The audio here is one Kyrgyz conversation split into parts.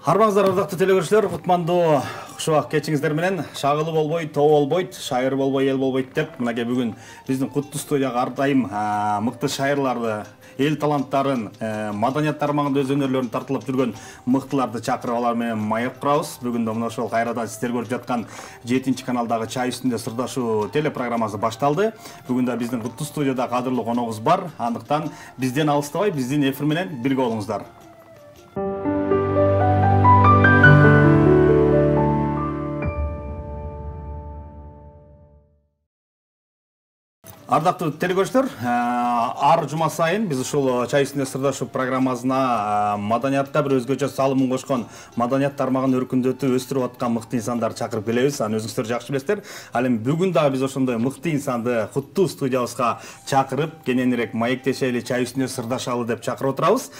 Армаңыздар, ардактуу телекөрүүчүлөр, кутмандуу кушубак кечиңиздер менен шагылы болбойт, тоо болбойт, шайыр болбой, эл болбойт деп, мынакей бүгүн биздин куттуу студияга ар дайым мыкты шайырларды, эл таланттарын, маданият тармагында өз өнөрлөрүн тартылып жүргөн мыктыларды чакырып алар менен маек курабыз. Бүгүн да мына ошол кайрадан сиздер көрүп жаткан 7 каналдагы чай үстүндө сырдашуу телепрограммасы башталды. Бүгүн да биздин куттуу студияда кадырлуу коногубуз бар. Андыктан бизден алыстабай, биздин эфир менен бирге болуңуздар. Ардактуу телекөрүүчүлөр, ар жума сайын биз ушул чай үстүндө сырдашуу программасына маданиятка бир өзгөчө салымын кошкон, маданият тармагын өркүндөтүп өстүрүп аткан мыкты инсандар чакырып келебиз. Аны өзүңүздөр жакшы билесиздер. Ал эми бүгүн дагы биз ошондой мыкты инсанды куттуу студиябызга чакырып, кененирээк маектешели, чай үстүндө сырдашалы деп чакырып отурабыз.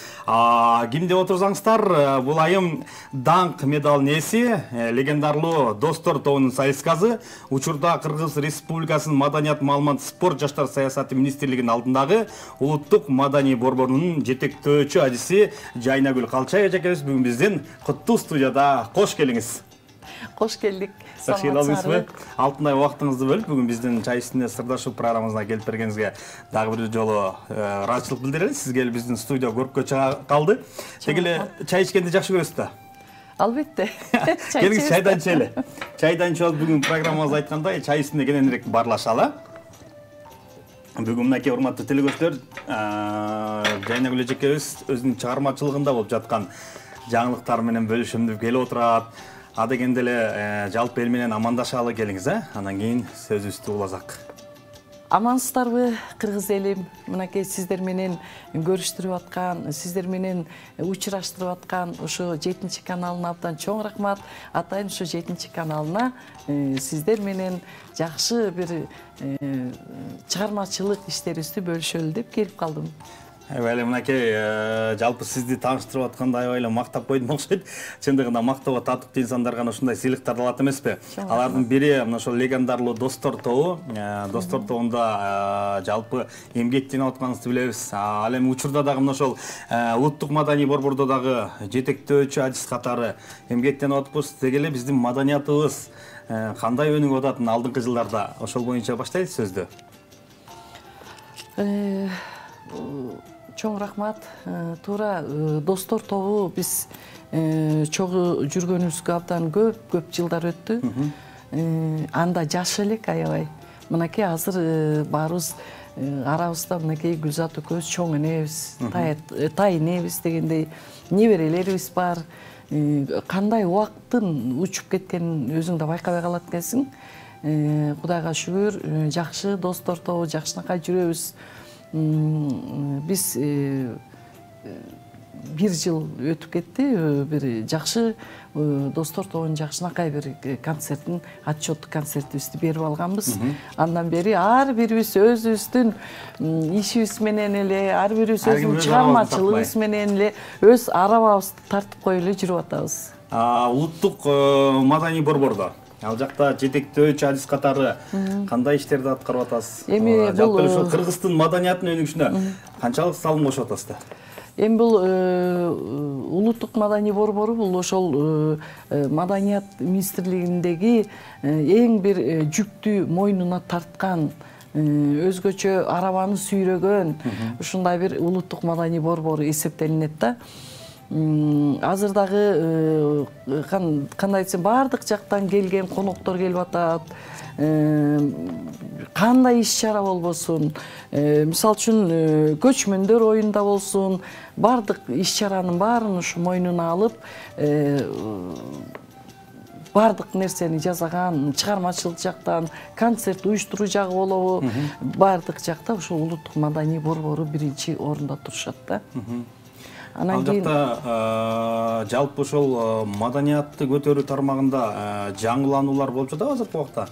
Ким деп отурсаңыздар, бул айым даңк медалынын ээси, легендарлуу Достор тобунун солисткасы, учурда Кыргыз Республикасынын маданият, маалымат, спорт жаштар саясаты министрлигинин алдындагы улуттук маданий борборунун жетектөөчү адиси Жайнагүл Калчаева эжекебиз бүгүн биздин куттуу студияда. Кош келиңиз. Кош келдик. Саламатсызбы? Алтынай убактыңызды бөлүп бүгүн биздин чай үстүндө сырдашуу программасына келип бергениңизге дагы бир жолу ыраазычылык билдирели. Сиз келип биздин студия көрккө чыга калды. Теги эле чай ичкенди жакшы көрөсүз да? Албетте. Келиңиз чайдан ичели. Чайдан ичип алып бүгүн программабыз айткандай чай үстүндө кененирээк баарлашалы. Бүгүн мынакей урматтуу телекөрүүчүлөр, Жайнагүл эжекебиз өзүнүн чыгармачылыгында болуп жаткан жаңылыктар менен бөлүшөм деп келип отурат. А дегенде эле жалпы эл менен амандашалы келиңиз, анан кийин сөзүбүздү уласак. Амансыздарбы, кыргыз элим? Мынакей сиздер менен көрүштүрүп аткан, сиздер менен учураштырып аткан ушу 7 каналына абдан чоң рахмат. Атайын ушу 7 каналына сиздер менен жакшы бир чыгармачылык иштерибизди бөлүшөлү деп келип калдым. Аябай эле мынакей жалпы сизди тааныштырып атканда аябай эле мактап койдум окшойт. Чындыгында мактоого татыктуу инсандар гана ушундай сыйлыктарды алат эмеспи? Алардын бири мына ошол легендарлуу Достор тобу. Достор тобунда жалпы эмгектенип атканыңызды билебиз. Ал эми учурда дагы мына ошол улуттук маданий борбордо дагы жетектөөчү адис катары эмгектенип атпыз. Деги эле биздин маданиятыбыз кандай өнүгүп ататын алдыңкы жылдарда, ошол боюнча баштайлы сөздү. Чоң рахмат. Туура Достор тобу биз чогуу жүргөнүбүзгө абдан көп жылдар өттү. Анда жаш элек аябай. Мынакей азыр баарыбыз арабызда мынакей Гүлзат экөөбүз чоң энебиз, тай энебиз дегендей неберелерибиз бар. Кандай убакыттын учуп кеткенин өзүң да байкабай калат экенсиң. Кудайга шүгүр, жакшы Достор тобу жакшынакай жүрөбүз. Биз бир жыл өтүп кетти, бир жакшы Достор тобунун жакшынакай бир концертин, отчеттук концертибизди берип алганбыз. Андан бери ар бирибиз өзүбүздүн ишибиз менен эле, ар бирибиз өзүбүздүн чыгармачылыгыбыз менен эле өз арабабызды тартып коюп эле жүрүп атабыз. Улуттук маданий борбордо ал жакта жетектөөчү адис катары кандай иштерди аткарып атасыз? Эми жалпы ошол Кыргыздын маданиятынын өнүгүшүнө канчалык салым кошуп атасыз? Эми бул улуттук маданий борбору бул ошол маданият министрлигиндеги эң бир жүктү мойнуна тарткан, өзгөчө арабаны сүйрөгөн ушундай бир улуттук маданий борбору эсептелинет да. Азыр дагы кандай десем баардык жактан келген коноктор келип атат. Кандай иш-чара болбосун, мисалы үчүн көчмөндөр оюнда болсун, баардык иш-чаранын баарын ушу мойнуна алып, баардык нерсени жасаган, чыгармачылык жактан, концерт уюштуруу жагы болобу, баардык жакта ушул улуттук маданий борбору биринчи орунда турушат да. Ал жакта жалпы ошол маданиятты көтөрүү тармагында жаңылануулар болуп жатабы азыркы убакта?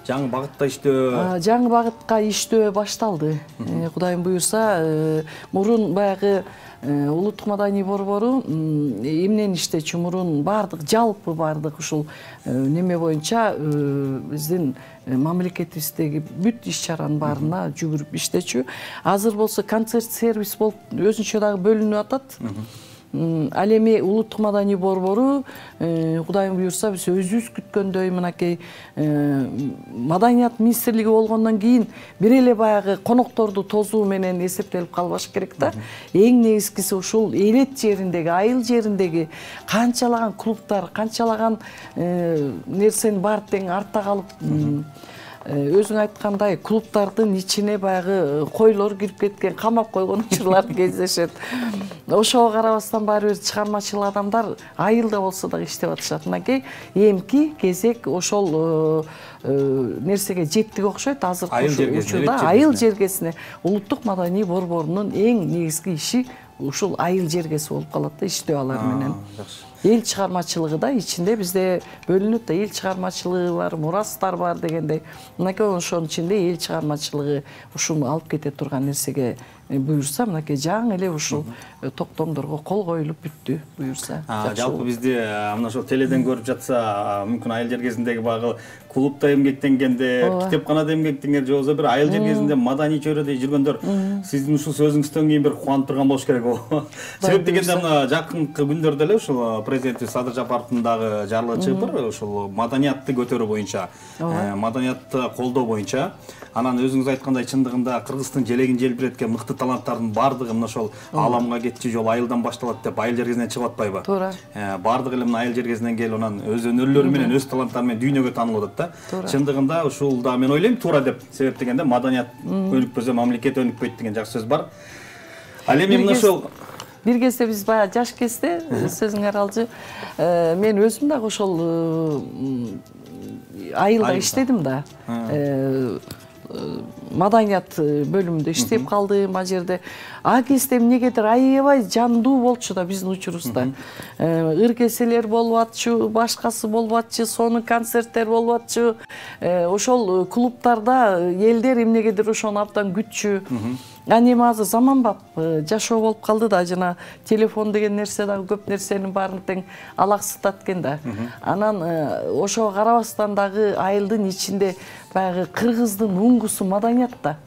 Жаңы багытта иштөө? Жаңы багытка иштөө башталды. Кудайым буюрса, мурун баягы улуттук маданий борбору эмнен иштечү мурун жалпы баардык ушул неме боюнча биздин мамлекетибиздеги бүт иш-чаранын баарына жүгүрүп иштечү. Азыр болсо концерт сервис болуп өзүнчө дагы бөлүнүп атат. Ал эми улуттук маданий борбору Кудайым буюрса биз өзүбүз күткөндөй мынакей маданият министрлиги болгондон кийин бир эле баягы конокторду тосуу менен эсептелип калбаш керек да. Эң негизгиси ушул элет жериндеги, айыл жериндеги канчалаган клубтар, канчалаган нерсенин баары тең артта калып, өзүң айткандай клубтардын ичине баягы койлор кирип кеткен, камап койгон учурлар кездешет. Ошого карабастан баары бир чыгармачыл адамдар айылда болсо да иштеп атышат. Мынакей эмки кезек ошол нерсеге жеттик окшойт. Азыркы учурда айыл жергесине улуттук маданий борборунун эң негизги иши ушул айыл жергеси болуп калат да, иштөө алар менен. Эл чыгармачылыгы да ичинде бизде бөлүнөт да, эл чыгармачылыгы бар, мурастар бар дегендей. Мынакей ошонун ичинде эл чыгармачылыгы ушуну алып кете турган нерсеге буюрса, мынакей жаңы эле ушул токтомдорго кол коюлуп бүттү буюрса. Жалпы бизде мына ошол теледен көрүп жатса, мүмкүн айыл жергесиндеги багы клубда эмгектенгендер, китепканада эмгектенгендер, же болбосо бир айыл жергесинде маданий чөйрөдө жүргөндөр сиздин ушул сөзүңүздөн кийин бир кубанып турган болуш керек. Себеп дегенде мына жакынкы күндөрдө эле ушул президент Садыр Жапаровдун дагы жарлыгы чыгып бар, ушул маданиятты көтөрүү боюнча, маданиятты колдоо боюнча. Анан өзүңүз айткандай чындыгында Кыргыздын желегин желбиреткен мыкты таланттардын баардыгы мына ошол ааламга кетчү жол айылдан башталат деп айыл жергесинен чыгып атпайбы? Туура. Баардыгы эле мына айыл жергесинен келип анан өз өнөрлөрү менен, өз таланттары менен дүйнөгө таанылып атат да. Чындыгында ушул да мен ойлойм туура деп. Себеп дегенде маданият өнүкпөсө мамлекет өнүкпөйт деген жакшы сөз бар. Ал эми мына ошол бир кезде биз баягы жаш кезде сөзүңөр алчы, мен өзүм дагы ошол айылда иштедим да. Маданият бөлүмүндө иштеп калдым ал жерде. А кезде эмнегедир аябай жандуу болчу да биздин учурубузда. Ыркеселер болуп атчу, башкасы болуп атчу, сонун концерттер болуп атчу. Ошол клубтарда элдер эмнегедир ошону абдан күтчү. Аны эми азыр заманбап жашоо болуп калды да, жана телефон деген нерсе дагы көп нерсенин баарын тең алаксытат экен да. Анан ошого карабастан дагы айылдын ичинде баягы кыргыздын уңгусу маданият да.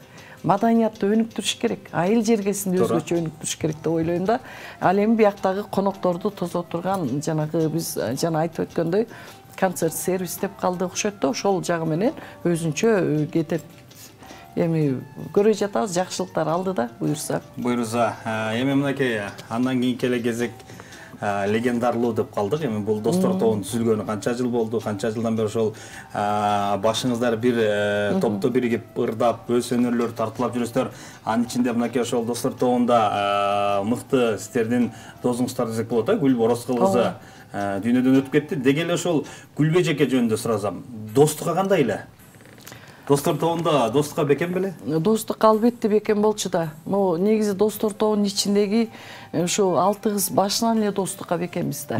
Маданиятты өнүктүрүш керек, айыл жергесинде өзгөчө өнүктүрүш керек деп ойлойм да. Ал эми бияктагы конокторду тосо турган жанагы биз жана айтып өткөндөй концерт сервис деп калды окшойт да, ошол жагы менен өзүнчө кетет. Эми көрө жатабыз, жакшылыктар алды да буюрса. Буюрса, эми мынакей андан кийинки эле кезек легендарлуу деп калдык. Эми бул достор тобунун түзүлгөнү канча жыл болду? Канча жылдан бери ошол башыңыздар бир топто биригип, ырдап, өз өнөрлөрү тартуулап жүрөсүздөр. Анын ичинде мынакей ошол достор тобунда мыкты сиздердин досуңуздар десек болот, Гүл Орозкул кызы дүйнөдөн өтүп кетти. Деги эле ошол Гүлбе эжеке жөнүндө сурасам, достукка кандай эле? Достор тобунда достукка бекем беле? Достук албетте бекем болчу да. Могу негизи достор тобунун ичиндеги ушу 6 кыз башынан эле достукка бекемиз да.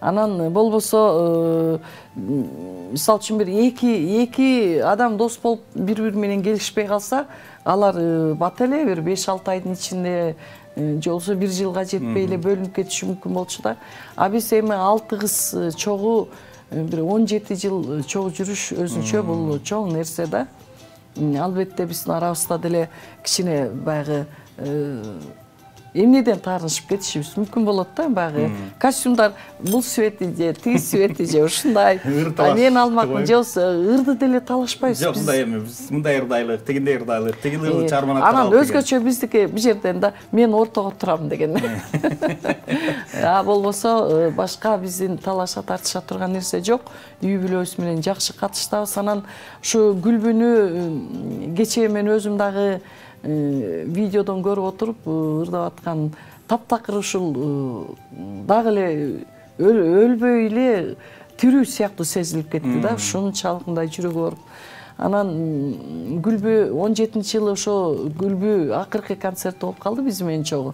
Анан болбосо мисалы үчүн бир эки адам дос болуп бири-бири менен келишпей калса, алар бат эле бир 5-6 айдын ичинде же болбосо 1 жылга жетпей эле бөлүнүп кетиши мүмкүн болчу да. А биз эми 6 кыз чогуу бир 17 жыл чогуу жүрүш өзүнчө бул чоң нерсе да. Албетте биздин арабызда деле кичине баягы эмнеден таарынышып кетишибиз мүмкүн болот да, баягы костюмдар бул свети же тиги свети же ушундай. Мен алмакмын же болбосо ырды деле талашпайбыз. Жок, мындай эми биз мындай ырдайлык, тигиндей ырдайлык, тиги ырды чарманат. Анан өзгөчө биздики бул жерден да мен ортого турам деген. А болбосо башка биздин талаша тартыша турган нерсе жок. Үй бүлөбүз менен жакшы катыштабыз. Анан ушу Гүлбүнү кечээ мен өзүм дагы видеодон көрүп отуруп ырдап аткан таптакыр ушул дагы эле өлбөй эле тирүү сыяктуу сезилип кетти да, ушунчалык мындай жүрөгү барып. Анан Гүлбү 17-жылы ошо Гүлбү акыркы концерт болуп калды биз менен чогуу.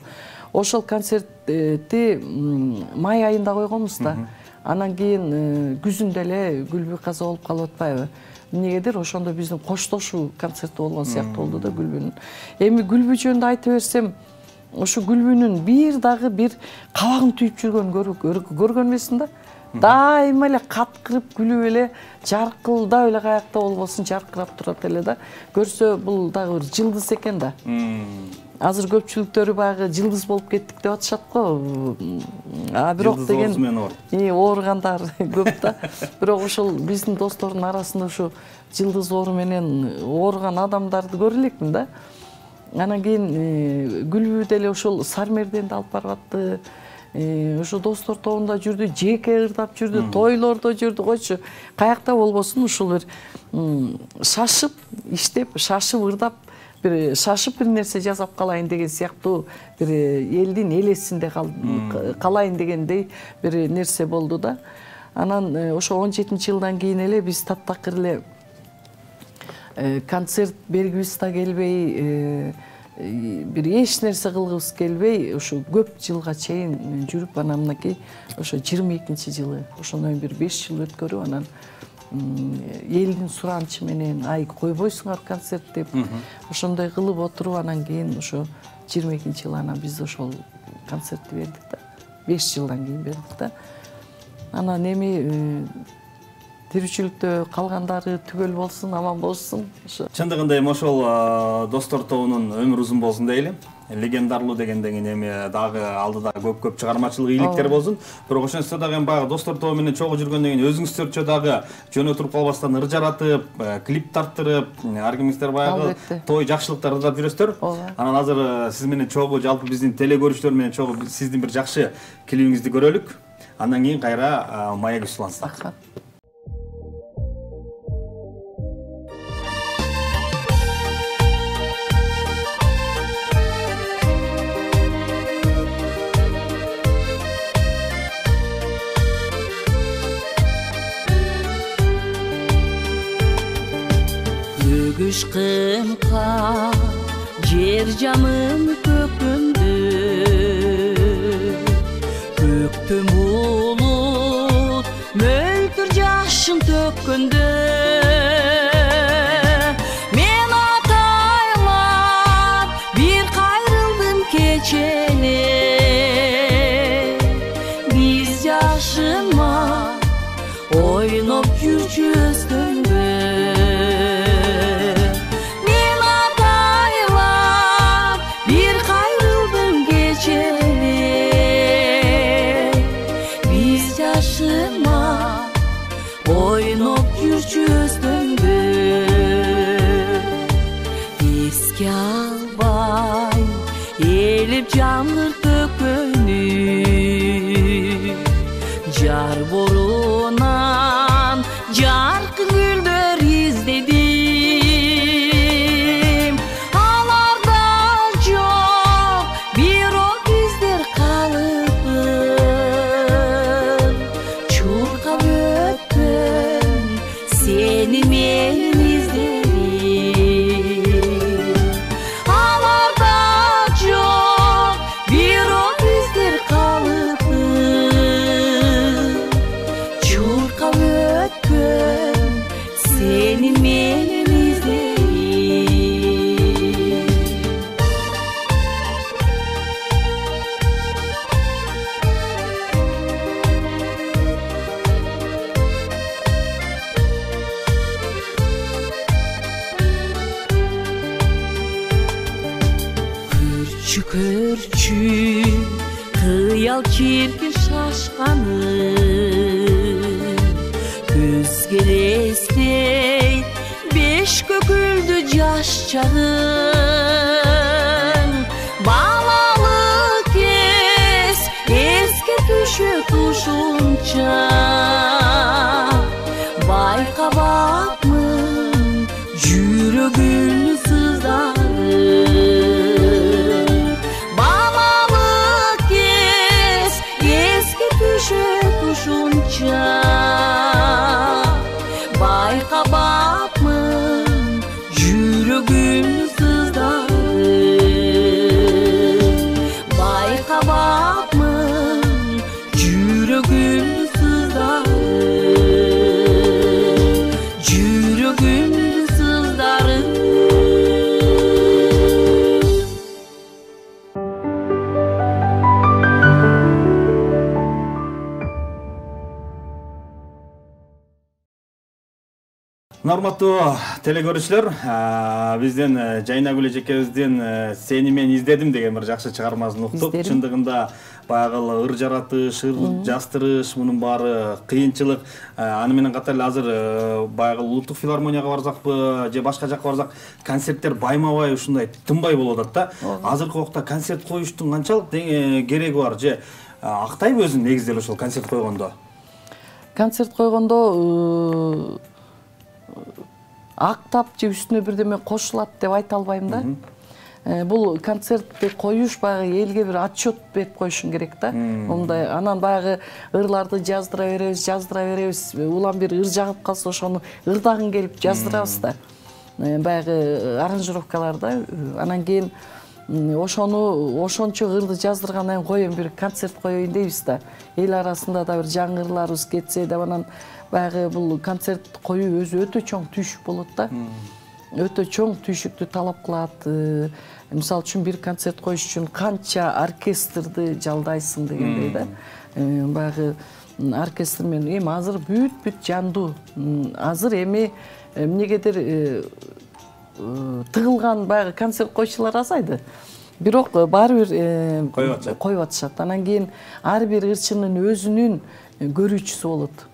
Ошол концертти май айында койгонбуз да. Анан кийин күзүндө эле Гүлбү каза болуп калып атпайбы? Эмнегедир ошондо биздин коштошуу концерти болгон сыяктуу болду да Гүлбүнүн. Эми Гүлбү жөнүндө айтып берсем, ошо Гүлбүнүн бир дагы бир кабагын түйүп жүргөнүн көргөн эмесмин да. дайыма эле каткырып күлүп эле жаркылдап эле каякта болбосун жаркырап турат эле да. Көрсө бул дагы бир жылдыз экен да. Азыр көпчүлүктөрү баягы жылдыз болуп кеттик деп атышат го. Бирок деген ооругандар көп да. Бирок ошол биздин достордун арасында ушу жылдыз оору менен ооруган адамдарды көрө элекмин да. Анан кийин Гүлбү деле ошол Сармерденди алып барып атты. Ошо достор тобунда жүрдү, жеке ырдап жүрдү, тойлордо жүрдү, койчу. Каякта болбосун ушул бир шашып, иштеп, шашып ырдап, бир шашып бир нерсе жасап калайын деген сыяктуу бир элдин элесинде калайын дегендей бир нерсе болду да. Анан ошо 17-жылдан кийин эле биз таптакыр эле концерт бергибиз да келбей, бир эч нерсе кылгыбыз келбей, ошо көп жылга чейин жүрүп, анан мынакей ошо 22-жылы ошондон бир 5 жыл өткөрүп, анан элдин суранычы менен ай койбойсуңар концерт деп ошондой кылып отуруп, анан кийин ошо 22-жылы анан биз ошол концертти бердик да. 5 жылдан кийин бердик да. Анан эми тирүүчүлүктө калгандары түгөл болсун, аман болсун. Чындыгында эми ошол достор тобунун өмүрү узун болсун дейли. Легендарлуу дегенден кийин эми дагы алдыда көп чыгармачылык ийгиликтер болсун. Бирок ошентсе дагы эми баягы достор тобу менен чогуу жүргөндөн кийин өзүңүздөрчө дагы жөн отуруп калбастан ыр жаратып, клип тарттырып, ар кимиңиздер баягы той жакшылыктар ырдап жүрөсүздөр. Анан азыр сиз менен чогуу жалпы биздин теле көрүүчүлөр менен чогуу сиздин бир жакшы клибиңизди көрөлүк. Андан кийин кайра маек улантсак. Kışkınka yer camın kökündü, köktüm bulut möltür yaşın tökündü. Men ataylap bir kayrıldım keçeli, biz yaşınma oynop yürçüz döndü. Oynop yürçüz döndü. Eski albay elip canır tökönü, jar borunan jarkın güldür izledim. Alarda çok bir o izler kalıpı, çurka seni benim izlerim. Alarda çok bir o izler kalıpı, çurka ötkün seni benim izlerim. Körçü kıyal çirkin şaşkanı, göz gelestey beş köküldü caş çağın. Balalı kes eski tüşü tuşunca, bayka bakmın yüreğin sızdarı. Tuşunca bayka bakmın yüreğin sızdarı. Bayka bakmın yüreğin sızdarı. Yüreğin sızdarı. Норматтуу телекөрүүчүлөр, бизден Жайнагүл эжекебиздин "Сени мен издедим" деген бир жакшы чыгармасын уктук. Чындыгында баягы ыр жаратыш, ыр жастырыш, мунун баары кыйынчылык. Аны менен катар эле азыр баягы улуттук филармонияга барсакпы, же башка жакка барсак, концерттер байма-бай ушундай тынбай болуп атат да. Азыркы убакта концерт коюштун канчалык кереги бар, же актайбы өзүн негиздели ошол концерт койгондо? Концерт койгондо актап же үстүнө бирдеме кошулат деп айта албайм да. Бул концертти коюш баягы элге бир отчет берип коюшуң керек да. Мындай анан баягы ырларды жаздыра беребиз. Улам бир ыр жагып калса ошону ырдагың келип жаздырабыз да. Баягы аранжировкаларда. Анан кийин ошончо ырды жаздыргандан кийин коеюн бир концерт коеюн дейбиз да. Эл арасында да бир жаңы ырларыбыз кетсе деп анан баягы бул концерт коюу өзү өтө чоң түйшүк болот да. Өтө чоң түйшүктү талап кылат. Мисалы үчүн бир концерт коюш үчүн канча оркестрди жалдайсың дегендей да. Баягы оркестр менен эми азыр бүт жандуу. Азыр эми эмнегедир тыгылган баягы концерт койчулар азайды. Бирок баары бир коюп атышат. Анан кийин ар бир ырчынын өзүнүн көрүүчүсү болот.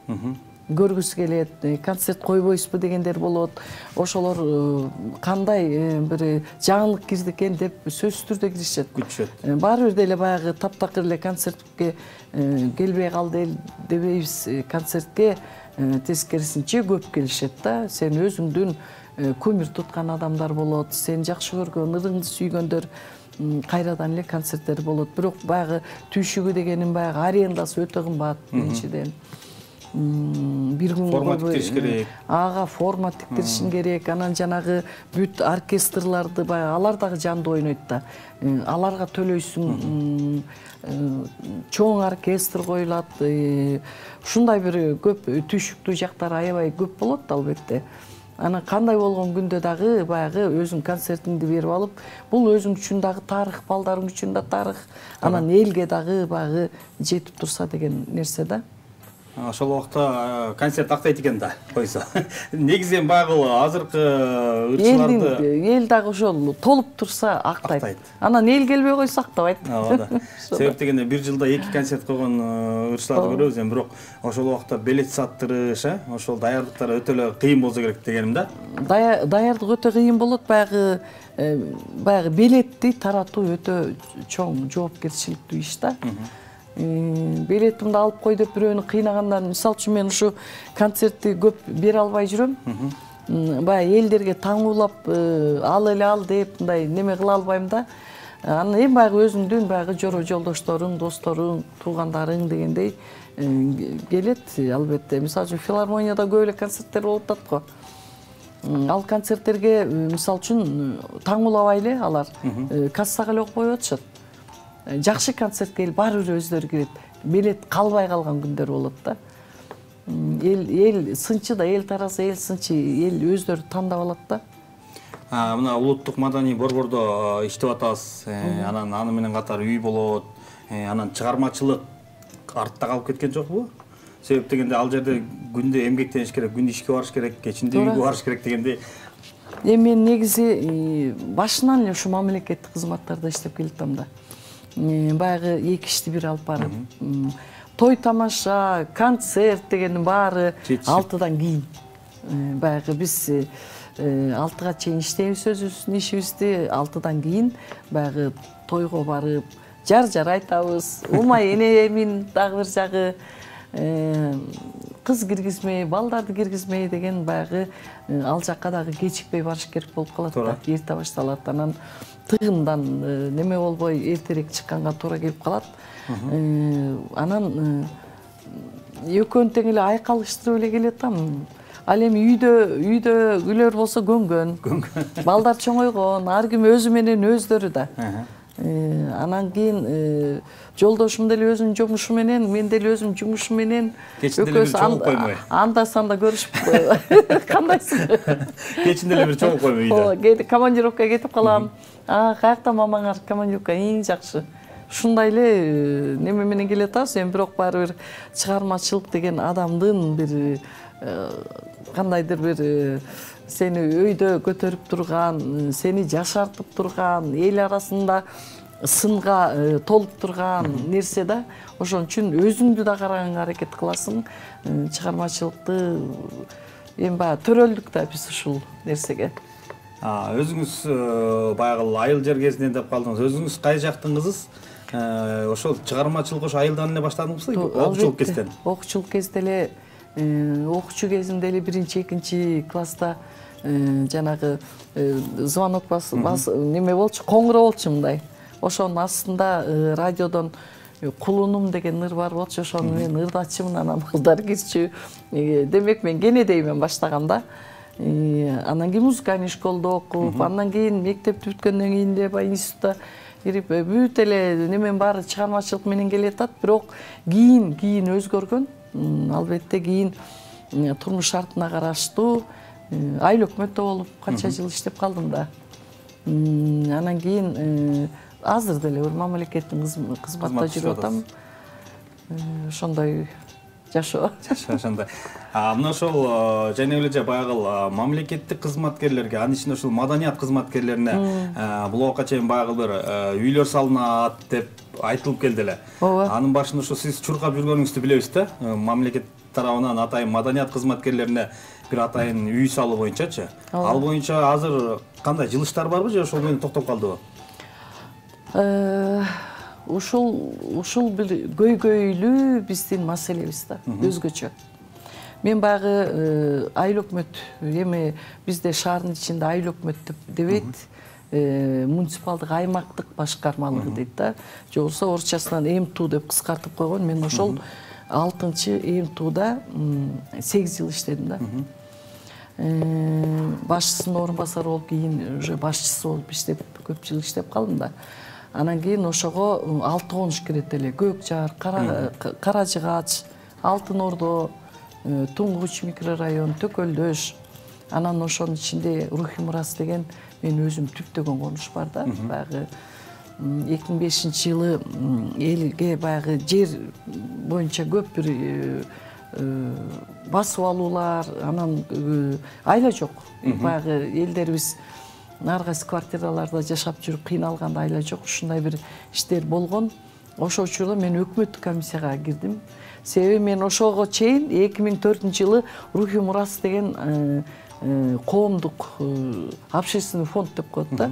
Көргүсү келет, концерт койбойсузбу дегендер болот. Ошолор кандай бир жаңылык кирди экен деп сөзсүз түрдө киришет. Күтүшөт. Баары бир деле баягы таптакыр эле концертке келбей калды дебейбиз. Концертке тескерисинче көп келишет да. Сен өзүңдүн көмүр туткан адамдар болот, сен жакшы көргөн, ырыңды сүйгөндөр кайрадан эле концерттер болот. Бирок баягы түйшүгү дегенин баягы арендасы өтө кымбат биринчиден. Бир күн формат тиктириш керек. Ага формат тиктиришин керек. Анан жанагы бүт оркестрларды баягы алар дагы жандуу ойнойт да. Аларга төлөйсүң. Чоң оркестр коюлат. Ушундай бир көп түйшүктүү жактары аябай көп болот албетте. Анан кандай болгон күндө дагы баягы өзүң концертиңди берип алып, бул өзүң үчүн дагы тарых, балдарың үчүн да тарых. Анан элге дагы баягы жетип турса деген нерсе да. Ошол убакта концерт актайт экен да, койсо. Негизинен баягы азыркы ырчыларды эл дагы ошол толуп турса актайт. Анан эл келбей койсо актабайт. Ооба. Себеп дегенде бир жылда 2 концерт койгон ырчыларды көрөбүз, эми бирок ошол убакта билет саттырыш, ошол даярдыктар өтө эле кыйын болсо керек дегеним да. Даярдык өтө кыйын болот, баягы билетти таратуу өтө чоң жоопкерчиликтүү иш да. Билетимди алып кой деп бирөөнү кыйнагандан, мисалы үчүн мен ушу концертти көп бере албай жүрөм. Баягы элдерге таңуулап ал эле ал деп мындай неме кыла албайм да. Анан эми баягы өзүңдүн баягы жора жолдошторуң, досторуң, туугандарың дегендей келет албетте. Мисалы үчүн филармонияда көп эле концерттер болуп атат го. Ал концерттерге мисалы үчүн таңуулабай эле алар кассага эле коюп атышат. Жакшы концерт келип баары бир өздөрү кирет. Билет калбай калган күндөр болот да. Эл сынчы да, эл тараса эл сынчы, эл өздөрү тандап алат да. Мына улуттук маданий борбордо иштеп атабыз. Анан аны менен катар үй болот. Анан чыгармачылык артта калып кеткен жокпу? Себеп дегенде ал жерде күндө эмгектениш керек, күндө ишке барыш керек, кечинде үйгө барыш керек дегенде. Эми мен негизи башынан эле ушу мамлекеттик кызматтарда иштеп келатам да. Баягы эки ишти бир алып барып, той тамаша, концерт дегендин баары 6-дан кийин. Баягы биз 6-га чейин иштейбиз өзүбүздүн ишибизди, 6-дан кийин баягы тойго барып, жар айтабыз. Умай энемин дагы бир жагы кыз киргизмей, балдарды киргизмей деген баягы ал жакка дагы кечикпей барыш керек болуп калат да. Эрте башталат, анан тыгындан неме болбой эртерээк чыкканга туура келип калат. Анан экөөнү тең эле айкалыштырып эле келатам. Ал эми үйдө күлөр болсо көнгөн. Балдар чоңойгон, ар ким өзү менен өздөрү да. Анан кийин жолдошум деле өзүнүн жумушу менен, мен деле өзүм жумушум менен экөөбүз анда санда көрүшүп кандайсың? Кечинде эле бир чогуу коймой үйдө. Командировкага кетип калам. Каякта мамаңар командировка эң жакшы. Ушундай эле неме менен келе атабыз. Эми бирок баары бир чыгармачылык деген адамдын бир кандайдыр бир сени өйдө көтөрүп турган, сени жашартып турган, эл арасында сынга толуп турган нерсе да. Ошон үчүн өзүңдү да караганга аракет кыласың. Чыгармачылыкты эми баягы төрөлдүк да биз ушул нерсеге. Өзүңүз баягы айыл жер кезинен деп калдыңыз. Өзүңүз кай жактын кызысыз? Ошол чыгармачылык ошо айылдан эле баштадыңызбы? Окуучулук кезден? Окуучулук кезде эле, окуучу кезимде эле 1-2 класста жанагы звонок неме болчу, коңгуроо болчу мындай. Ошонун астында радиодон Кулунум деген ыр бар болчу, ошону мен ырдачымын, анан кыздар кирчү. Демек мен кенедеймен баштагам да. Анан кийин музыкальный школдо окуп, андан кийин мектепти бүткөндөн кийин эле баягы институтта кирип бүт эле немен баары чыгармачылык менен келатат, бирок кийин өзгөргөн. Албетте кийин турмуш шартына караштуу айыл өкмөттө болуп канча жыл иштеп калдым да. Анан кийин азыр деле бир мамлекеттин кызматында жүрүп атам. Ошондой жашоо. Ошондой. Мына ошол жана эле баягы мамлекеттик кызматкерлерге, анын ичинде ошол маданият кызматкерлерине бул убакка чейин баягы бир үйлөр салынат деп айтылып келди эле. Анын башында ошо сиз чуркап жүргөнүңүздү билебиз да. Мамлекет тарабынан атайын маданият кызматкерлерине бир атайын үй салуу боюнчачы. Ал боюнча азыр кандай жылыштар барбы же ошол менен токтоп калдыбы? Ушул бир көйгөйлүү биздин маселебиз да, өзгөчө. Мен баягы айыл өкмөт, эми бизде шаардын ичинде айыл өкмөт деп дебейт, муниципалдык аймактык башкармалыгы дейт да. Же болбосо орусчасынан МТУ деп кыскартып койгон. Мен ошол 6-чы МТУда 8 жыл иштедим да. Башчысынын орун басары болуп, кийин уже башчысы болуп иштеп, көп жыл иштеп калдым да. Анан кийин ошого 6 конуш кирет эле. Көк Жар, Кара Жыгач, Алтын Ордо, Туңгуч микрорайон, Төкөлдөш. Анан ошонун ичинде Рухий мурас деген мен өзүм түптөгөн конуш бар да. Баягы 2005-жылы элге баягы жер боюнча көп бир басып алуулар, анан айла жок. Баягы элдерибиз ар кайсы квартираларда жашап жүрүп кыйналганда айла жок, ушундай бир иштер болгон. Ошол учурда мен өкмөттүк комиссияга кирдим. Себеби мен ошого чейин 2004-жылы Рухий мурас деген коомдук общественный фонд деп коет да.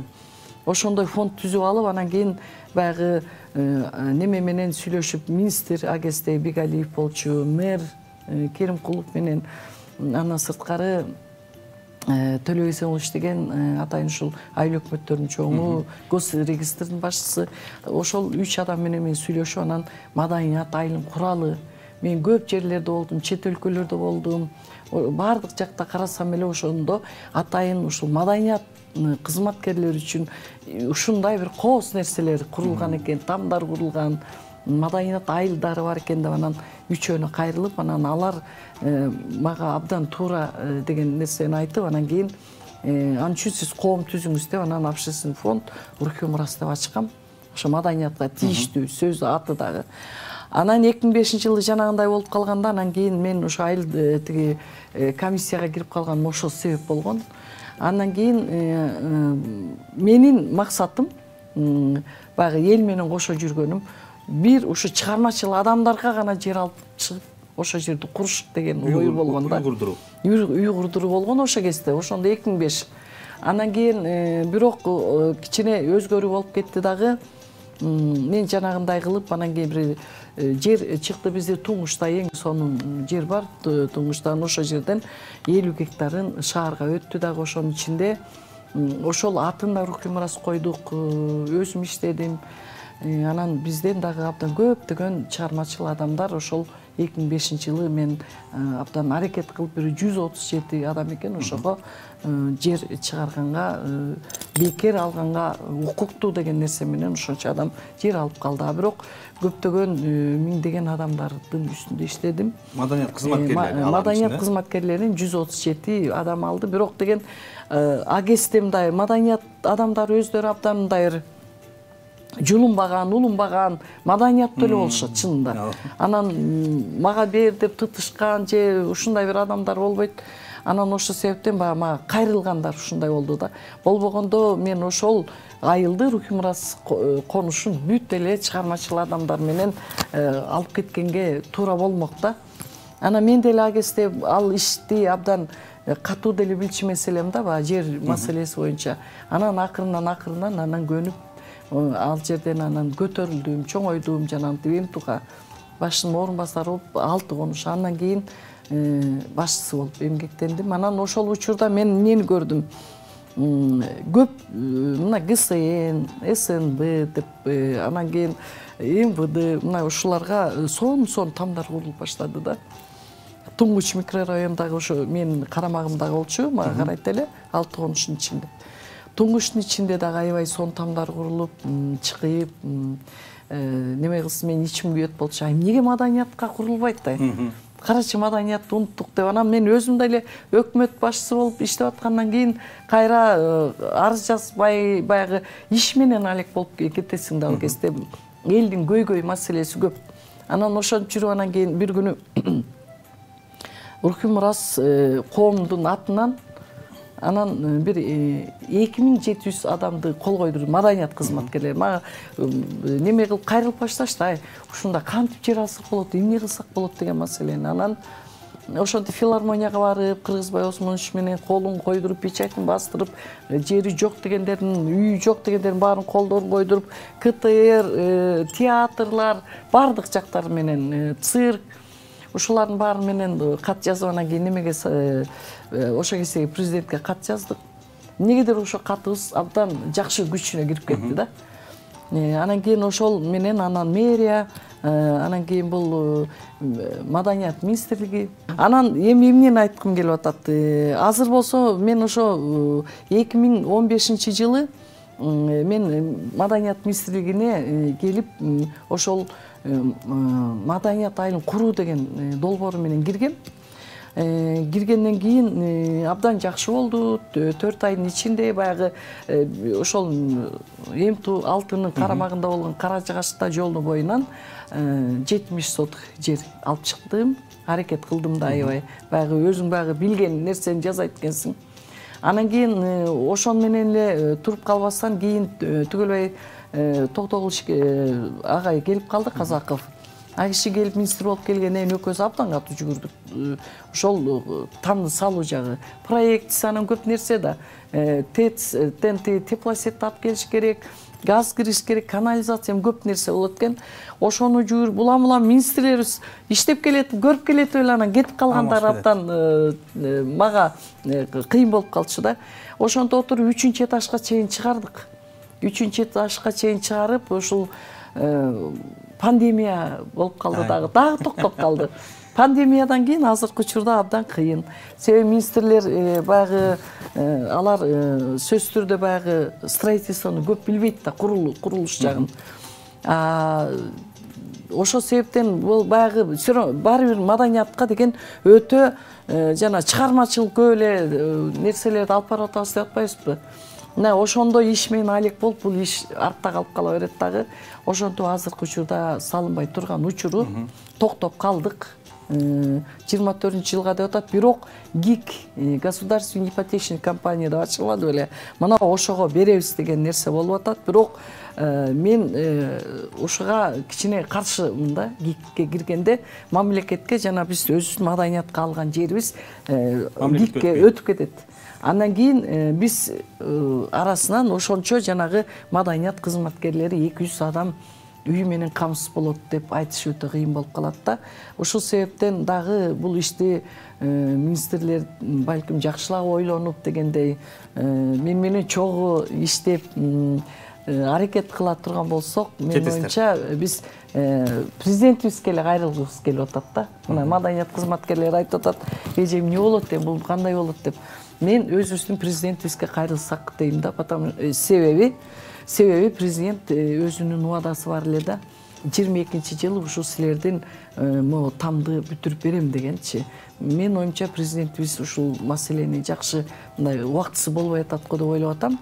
Ошондой фонд түзүп алып, анан кийин баягы неме менен сүйлөшүп, министр Агестей Бигалиев болчу, мэр Керимкулов менен, андан сырткары Төлөй Эсенович деген атайын ушул айыл өкмөттөрүнүн чоңу, госрегистрдин башчысы. Ошол 3 адам менен мен сүйлөшүп, анан маданият айылын куралы. Мен көп жерлерде болдум, чет өлкөлөрдө болдум. Бардык жакта карасам эле ошондо атайын ушул маданият кызматкерлери үчүн ушундай бир кооз нерселер курулган экен, тамдар курулган, маданият айылдары бар экен деп анан үчөөнө кайрылып, анан алар мага абдан туура деген нерсени айтып, анан кийин ан үчүн сиз коом түзүңүз деп анан общественный фонд Рухий мурас деп ачкам. Ошо маданиятка тийиштүү сөз аты дагы. Анан 2005-жылы жанагындай болуп калганда, анан кийин мен ошо айыл тиги комиссияга кирип калганым ошол себеп болгон. Андан кийин менин максатым баягы эл менен кошо жүргөнүм бир ушу чыгармачыл адамдарга гана жер алып чыгып ошо жерди куруш деген ой болгон да. Үй курдуруу болгон ошо кезде, ошондо 2005. Андан кийин бирок кичине өзгөрүү болуп кетти дагы. Мен жанагындай кылып, анан кийин бир жер чыкты, бизде Туңгушта эң сонун жер бар. Туңгуштан ошо жерден 50 гектарын шаарга өттү дагы, ошонун ичинде ошол атында Рухий мурас койдук, өзүм иштедим. Анан бизден дагы абдан көптөгөн чыгармачыл адамдар ошол 2005-жылы мен абдан аракет кылып, бир 137 адам экен ошого жер чыгарганга, бекер алганга укуктуу деген нерсе менен ошончо адам жер алып калды. Бирок көптөгөн миңдеген адамдардын үстүндө иштедим. Маданият кызматкерлери маданият кызматкерлерин 137 адам алды. Бирок деген агестемдай маданият адамдар өздөрү абдан мындай жулунбаган, улунбаган маданияттуу эле болушат чынында. Анан мага бер деп тытышкан же ушундай бир адамдар болбойт. Анан ошол себептен мага кайрылгандар ушундай болду да. Болбогондо мен ошол айылды Рухимурас конушун бүт эле чыгармачыл адамдар менен алып кеткенге туура болмок да. Анан мен деле ал кезде ал ишти абдан катуу деле билчү маселем да, баягы жер маселеси боюнча. Анан акырынан анан көнүп ал жерден анан көтөрүлдүм, чоңойдум, жанагынтип Эмтуга башчынын орун басары болуп 6 конуш. Андан кийин башчысы болуп эмгектендим. Анан ошол учурда мен эмнени көрдүм? Көп мына ГСН, СНБ деп, анан кийин МВД мына ушуларга сон тамдар курулуп баштады да. Туңгуч микрорайондагы ошо менин карамагымдагы болчу, мага карайт эле 6 конуштун ичинде. Туңгуштун ичинде дагы аябай сон тамдар курулуп, чыгып, неме кылсын, мен ичим күйөт болчу. Эмнеге маданиятка курулбайт да? Карачы маданиятты унуттук деп. Анан мен өзүм деле өкмөт башчысы болуп иштеп аткандан кийин кайра арыз жазбай баягы иш менен алек болуп кетесиң да, ал кезде элдин көйгөй маселеси көп. Анан ошентип жүрүп анан кийин бир күнү Рухимурас коомдун атынан анан бир 2700 адамды кол койдурду, маданият кызматкерлери. Мага неме кылып кайрылып башташты, ушунда кантип жер алсак болот, эмне кылсак болот деген маселени. Анан ошентип филармонияга барып, Кыргызбай Осмонович менен колун койдуруп, печатин бастырып, жери жок дегендердин, үйү жок дегендердин баарын колдорун койдуруп, КТР, театрлар, бардык жактар менен, цирк, ушулардын баары менен кат жазып, анан кийин немеге ошо кезде президентке кат жаздык. Эмнегедир ошо катыбыз абдан жакшы күчүнө кирип кетти да. Анан кийин ошол менен анан мэрия, анан кийин бул маданият министрлиги. Анан эми эмнени айткым келип атат? Азыр болсо мен ошо 2015-жылы мен маданият министрлигине келип ошол маданият айылын куруу деген долбоору менен киргем. Киргенден кийин абдан жакшы болду. 4 айдын ичинде баягы ошол Эмту алтынын карамагында болгон Кара Жагачта жолу боюнан 70 соток жер алып чыктым. Аракет кылдым да аябай. Баягы өзүң баягы билген нерсени жасайт экенсиң. Анан кийин ошон менен эле туруп калбастан кийин түгөлбай Токтогул агай келип калды, Казаков. Ал киши келип министр болуп келгенден кийин экөөбүз абдан катуу жүгүрдүк. Ошол тамды салуу жагы, проектиси, анан көп нерсе да. ТЭЦ, ТНТ, теплосетти алып келиш керек, газ кириш керек, канализация, көп нерсе болот экен. Ошону жүгүрүп, улам министрлерибиз иштеп келет, көрүп келет эле, анан кетип калгандар абдан мага кыйын болуп калчу да. Ошентип отуруп 3-этажга чейин чыгардык. 3-этажга чейин чыгарып, ошол пандемия болуп калды дагы токтоп калды. Пандемиядан кийин азыркы учурда абдан кыйын. Себеби министрлер баягы алар сөзсүз түрдө баягы строительствону көп билбейт да, курулуш жагын. Ошол себептен бул баягы баары бир маданиятка деген өтө жана чыгармачыл көп эле нерселерди алып барып атабыз деп атпайбызбы? Мына ошондо иш менен алек болуп, бул иш артта калып кала берет дагы. Ошентип азыркы учурда салынбай турган учуру токтоп калдык. 24-жылга деп атат, бирок ГИК, государственный ипотечный компания деп ачылады беле. Мына ошого беребиз деген нерсе болуп атат, бирок мен ушуга кичине каршымын да. ГИКке киргенде мамлекетке жана биз өзүбүздүн маданиятка алган жерибиз ГИКке өтүп кетет. Андан кийин биз арасынан ошончо жанагы маданият кызматкерлери 200 адам үй менен камсыз болот деп айтыш өтө кыйын болуп калат да. Ошол себептен дагы бул ишти министрлер балким жакшылап ойлонуп дегендей мен менен чогуу иштеп аракет кыла турган болсок, мен оюмча биз президентибизге эле кайрылгыбыз келип атат да. Мына маданият кызматкерлери айтып атат, эже эмне болот эми, бул кандай болот деп. Мен өзүбүздүн президентибизге кайрылсак дейм да, себеби президент өзүнүн убадасы бар эле да. 22-жылы ушул силердин могу тамды бүтүрүп берем дегенчи. Мен оюмча президентибиз ушул маселени жакшы мындай убактысы болбой атат го деп ойлоп атам.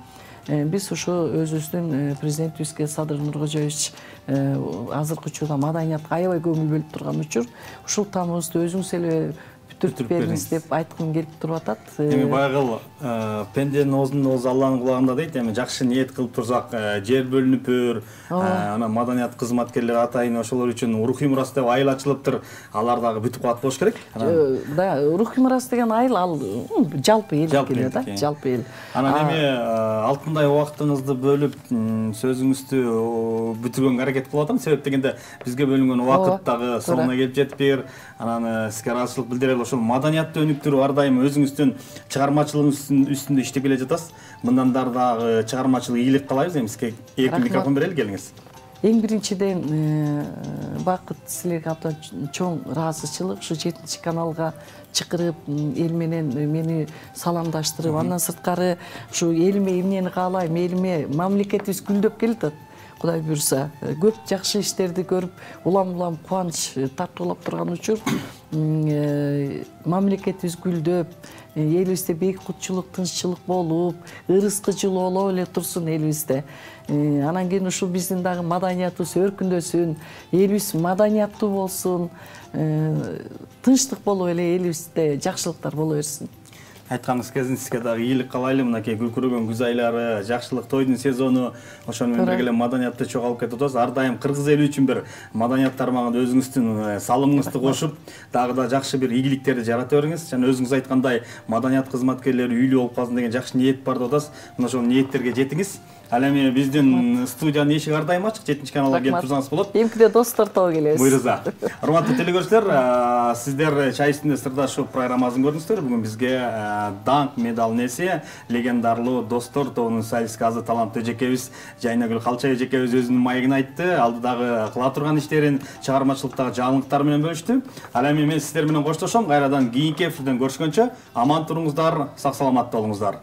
Биз ушу өзүбүздүн президентибизге Садыр Нуркожоевич азыркы учурда маданиятка аябай көңүл бөлүп турган учур. Ушул тамыбызды өзүңүз эле бүтүрүп бериңиз деп айткым келип туруп атат. Эми байгыл пенденин оозунун оозу Алланын кулагында дейт. Эми жакшы ниет кылып турсак, жер бөлүнүптүр. Анан маданият кызматкерлери атайын ошолор үчүн рухий мурас деп айыл ачылыптыр. Алар дагы бүтүп калат болуш керек. Да, рухий мурас деген айыл ал жалпы элдикине да, жалпы эл. Анан эми алтындай убактыңызды бөлүп сөзүңүздү бүтүргөнгө аракет кылып атам. Себеп дегенде бизге бөлүнгөн убакыт дагы соңуна келип жетпейр. Анан сизге ыраазычылык билдирели. Ошол маданиятты өнүктүрүү ар дайым өзүңүздүн чыгармачылыгыңыздын үстүндө иштеп келе жатасыз. Мындан дагы чыгармачылык ийгилик каалайбыз. Эми сизге 2 микрофон берели, келиңиз. Эң биринчиден бакыт силерге абдан чоң ыраазычылык ушу 7 каналга чакырып эл менен мени саламдаштырып, андан сырткары ушу элиме эмнени каалайм, элиме мамлекетибиз гүлдөп келатат. Кудай буйрса, көп жакшы иштерди көрүп, улам кубанч тартуулап турган учур. Мамлекетибиз гүлдөп, элибизде бейкутчулук, тынччылык болуп, ырыскы жылуулап эле турсун элибизде. Анан кийин ушул биздин дагы маданиятыбыз өркүндөсүн, элибиз маданияттуу болсун, тынчтык болуп эле элибизде жакшылыктар боло берсин. Айтканыңыз кезин сизге дагы ийгилик каалайлы. Мынакей күркүрөгөн күз айлары, жакшылык тойдун сезону, ошону менен бирге эле маданиятты чогулуп кетип атабыз. Ар дайым кыргыз эли үчүн бир маданият тармагында өзүңүздүн салымыңызды кошуп, дагы да жакшы бир ийгиликтерди жарата бериңиз. Жана өзүңүз айткандай, маданият кызматкерлери үйлүү болуп калсын деген жакшы ниет бар деп атасыз. Мына ошол ниеттерге жетиңиз. Ал эми биздин студиянын эшиги ар дайым ачык, 7 каналга келип турсаңыз болот. Эмкиде достор тобу келебиз. Буйрса. Урматтуу телекөрүүчүлөр, сиздер Чай үстүндө сырдаашуу программасын көрдүңүздөр. Бүгүн бизге даңк медалын ээси легендарлуу Достор тобунун солисти азы таланттуу эжекебиз Жайнагүл Калчай эжекебиз өзүнүн маегин айтты. Алдыдагы кыла турган иштерин, чыгармачылыктагы жаңылыктары менен бөлүштү. Ал эми мен сиздер менен коштошом. Кайрадан кийинки эфирден көрүшкөнчө аман туруңуздар, сак саламатта болуңуздар.